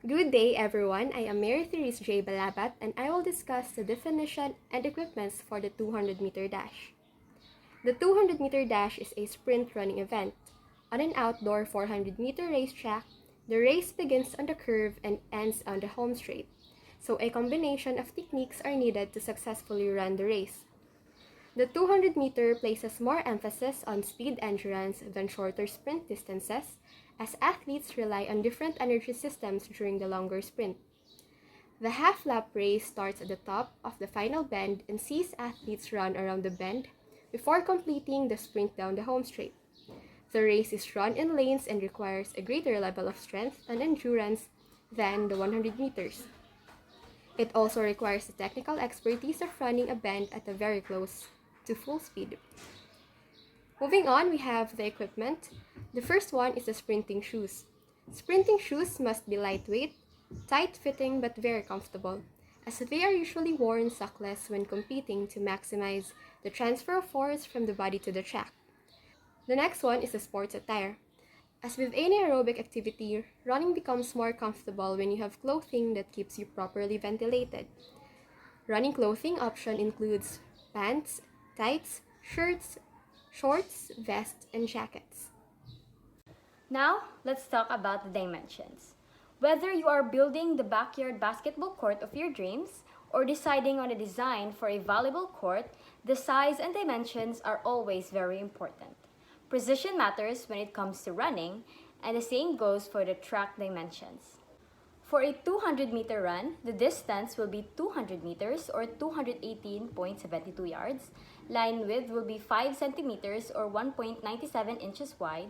Good day, everyone. I am Mary Therese J. Balabat, and I will discuss the definition and equipments for the 200-meter dash. The 200-meter dash is a sprint running event. On an outdoor 400-meter racetrack, the race begins on the curve and ends on the home straight, so a combination of techniques are needed to successfully run the race. The 200-meter places more emphasis on speed endurance than shorter sprint distances, as athletes rely on different energy systems during the longer sprint. The half-lap race starts at the top of the final bend and sees athletes run around the bend before completing the sprint down the home straight. The race is run in lanes and requires a greater level of strength and endurance than the 100 meters. It also requires the technical expertise of running a bend at a very close to full speed. Moving on, we have the equipment. The first one is the sprinting shoes. Sprinting shoes must be lightweight, tight-fitting but very comfortable, as they are usually worn sockless when competing to maximize the transfer of force from the body to the track. The next one is the sports attire. As with any aerobic activity, running becomes more comfortable when you have clothing that keeps you properly ventilated. Running clothing option includes pants, tights, shirts, shorts, vests, and jackets. Now, let's talk about the dimensions. Whether you are building the backyard basketball court of your dreams or deciding on a design for a volleyball court, the size and dimensions are always very important. Precision matters when it comes to running, and the same goes for the track dimensions. For a 200-meter run, the distance will be 200 meters or 218.72 yards. Line width will be 5 centimeters or 1.97 inches wide.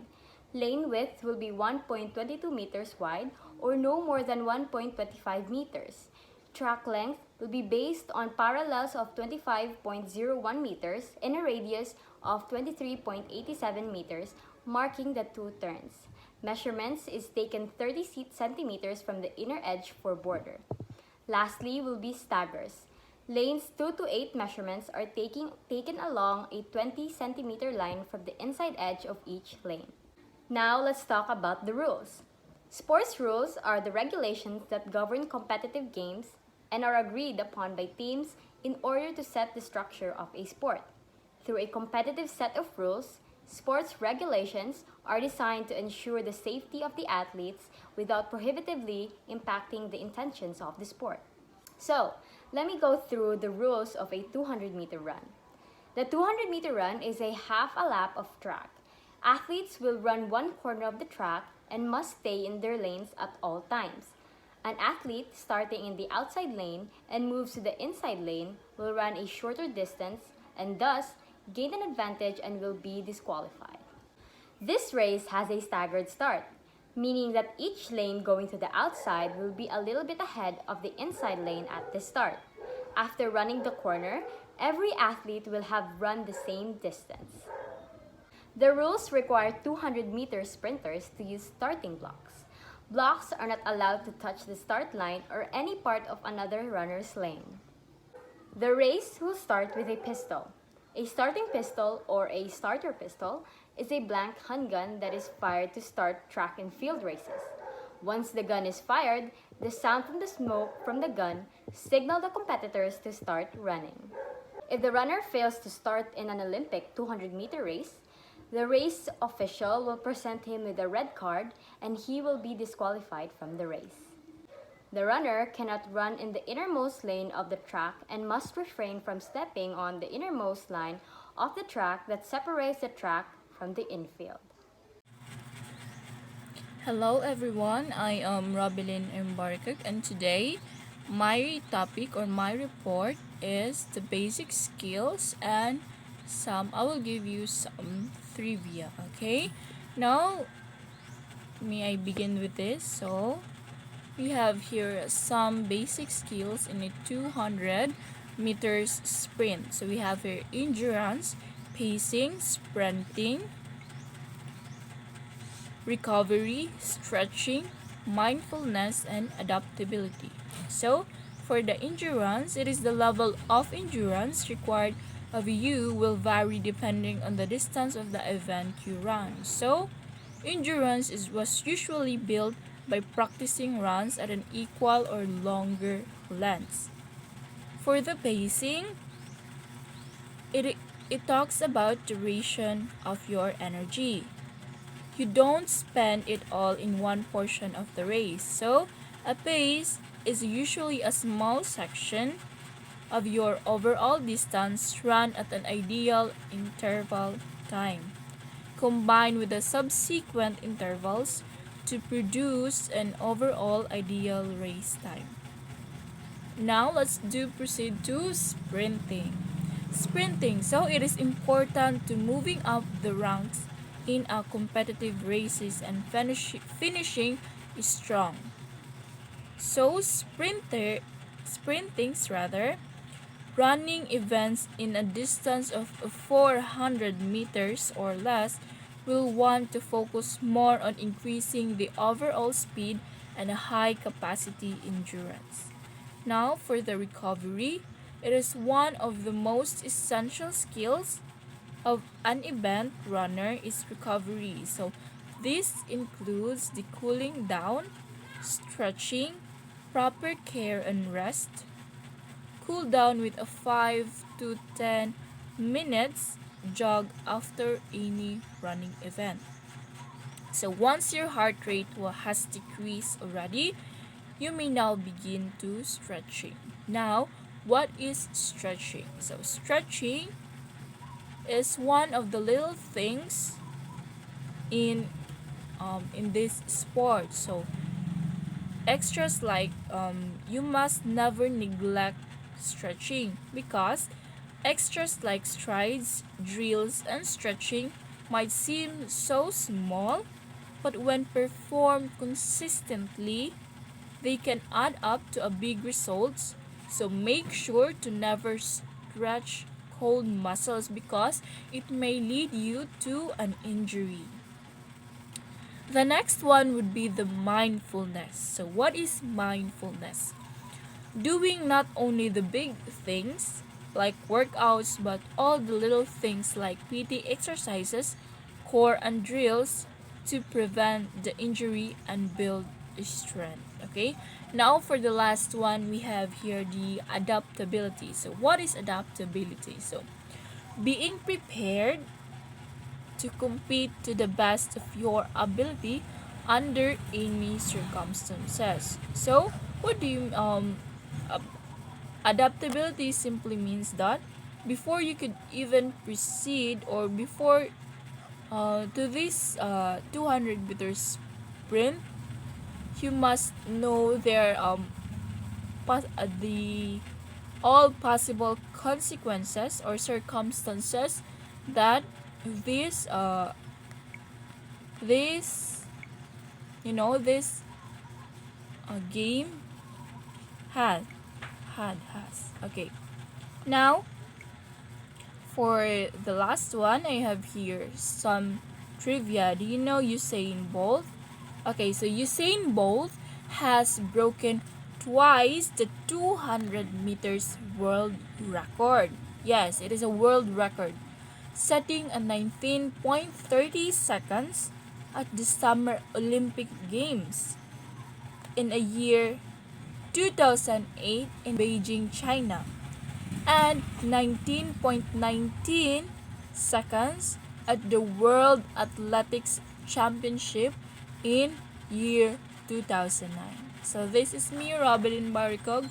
Lane width will be 1.22 meters wide or no more than 1.25 meters. Track length will be based on parallels of 25.01 meters and a radius of 23.87 meters, marking the two turns. Measurements is taken 30 centimeters from the inner edge for border. Lastly will be staggers. Lanes 2 to 8 measurements are taken along a 20 centimeter line from the inside edge of each lane. Now let's talk about the rules. Sports rules are the regulations that govern competitive games and are agreed upon by teams in order to set the structure of a sport. Through a competitive set of rules, sports regulations are designed to ensure the safety of the athletes without prohibitively impacting the intentions of the sport. So, let me go through the rules of a 200-meter run. The 200-meter run is a half a lap of track. Athletes will run one corner of the track and must stay in their lanes at all times. An athlete starting in the outside lane and moves to the inside lane will run a shorter distance and thus gain an advantage and will be disqualified. This race has a staggered start, meaning that each lane going to the outside will be a little bit ahead of the inside lane at the start. After running the corner, every athlete will have run the same distance. The rules require 200-meter sprinters to use starting blocks. Blocks are not allowed to touch the start line or any part of another runner's lane. The race will start with a pistol. A starting pistol or a starter pistol is a blank handgun that is fired to start track and field races. Once the gun is fired, the sound from the smoke from the gun signals the competitors to start running. If the runner fails to start in an Olympic 200-meter race, the race official will present him with a red card and he will be disqualified from the race. The runner cannot run in the innermost lane of the track and must refrain from stepping on the innermost line of the track that separates the track from the infield. Hello everyone, I am Robilyn M. Baricog, and today my topic or my report is the basic skills and I will give you some trivia, okay? Now, may I begin with this? So, we have here some basic skills in a 200 meters sprint. So, we have here endurance, pacing, sprinting, recovery, stretching, mindfulness, and adaptability. So, for the endurance, it is the level of endurance required of you will vary depending on the distance of the event you run. So, endurance was usually built by practicing runs at an equal or longer lengths. For the pacing, it, it talks about duration of your energy. You don't spend it all in one portion of the race. So, a pace is usually a small section of your overall distance run at an ideal interval time, combined with the subsequent intervals to produce an overall ideal race time. Now let's proceed to sprinting. Sprinting, so it is important to moving up the ranks in a competitive races and finishing strong. So sprintings rather, running events in a distance of 400 meters or less will want to focus more on increasing the overall speed and a high capacity endurance. Now, for the recovery, it is one of the most essential skills of an event runner is recovery. So, this includes the cooling down, stretching, proper care and rest, cool down with a 5 to 10 minutes jog after any running event. So once your heart rate has decreased already, you may now begin to stretching. Now, what is stretching? So stretching is one of the little things in this sport. So extras like you must never neglect stretching because extras like strides, drills, and stretching might seem so small, but when performed consistently, they can add up to a big results. So make sure to never stretch cold muscles because it may lead you to an injury. The next one would be the mindfulness. So what is mindfulness? Doing not only the big things like workouts but all the little things like PT exercises, core and drills to prevent the injury and build strength. Okay, now for the last one we have here the adaptability. So what is adaptability? So being prepared to compete to the best of your ability under any circumstances. So what do you adaptability simply means that before you could even proceed or before to this 200 meters sprint, you must know the all possible consequences or circumstances that this this this game had has. Okay. Now, for the last one, I have here some trivia. Do you know Usain Bolt? Okay, so Usain Bolt has broken twice the 200 meters world record. Yes, it is a world record, setting a 19.30 seconds at the Summer Olympic Games in a year 2008 in Beijing, China, and 19.19 seconds at the World Athletics Championship in year 2009. So this is me, Robin Baricog,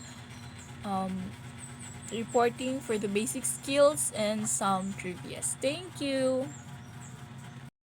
reporting for the basic skills and some trivias. Thank you.